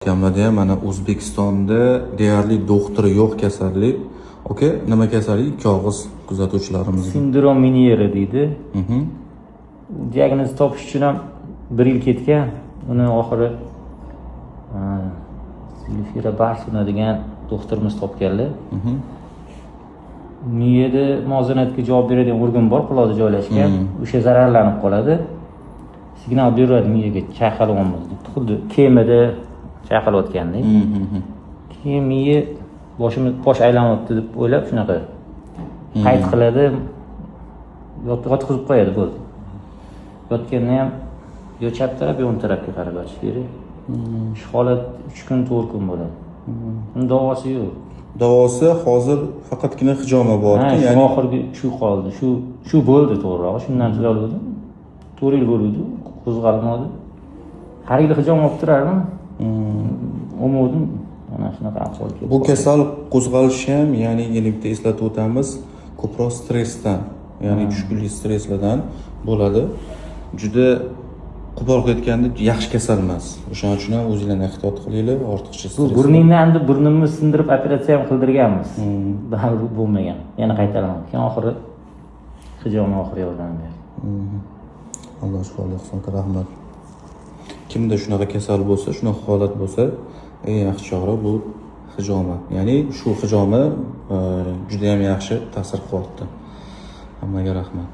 Kamada mana O'zbekistonda deyarli doktori yo'q kasallik. Oke, nima kasallik? Ikki og'iz kuzatuvchilarimiz. Sindrom Meniere deydi. Diagnoz topish uchun ham 1 yil ketgan. Uni oxiri Silfira Barsuna degan doktorimiz topganlar. Miyada muvozanatga javob beradigan organ bor, quloqda joylashgan. O'sha zararlanib qoladi. Signal beradi miyaga, chayqalyapmiz deb. Xuddi kemada chayqalayotgandek. Keyin miya bosh aylanyapti deb o'ylab shunaqa qayd qiladi, yotqizib qo'yadi bo'ldi. Yotganda ham yo chap taraf, yo o'ng tarafga qarab yotish kerak. Shu holat 3 kun, 4 kun bo'ladi. Uni davosi yo'q. Davosi hozir faqatgina hijoma bor. Ya'ni oxirgi shu qoldi. Shu bo'ldi to'g'rirog'i. Shundan tuzaldi. 4 yil bo'ldi, qo'zg'almadi. Har yil hijoma olib turardim. Umudim mana shunaqa ahvol keldi. Bu kasal qo'zg'alishi ham, ya'ni yana bitta eslatib o'tamiz, ko'proq stressdan, ya'ni tushkunlik stresslardan bo'ladi. Juda qo'pol ketganda yaxshi kasal emas. O'shaning uchun ham o'zinglarni ehtiyot qilinglar, ortiqcha stress. Burnimni endi burnimni sindirib operatsiya ham qildirganmiz. Baribir bo'lmagan. Yana qaytaraman. Keyin oxiri hijoma oxiri yordam berdi. Alloh shifoli qilsin, rahmat. Kimda shunaqa kasal bo'lsa, shunaqa holat bo'lsa, eng yaxshi chora bu hijoma. Ya'ni shu hijoma juda ham yaxshi ta'sir qilyapti. Hammaga rahmat.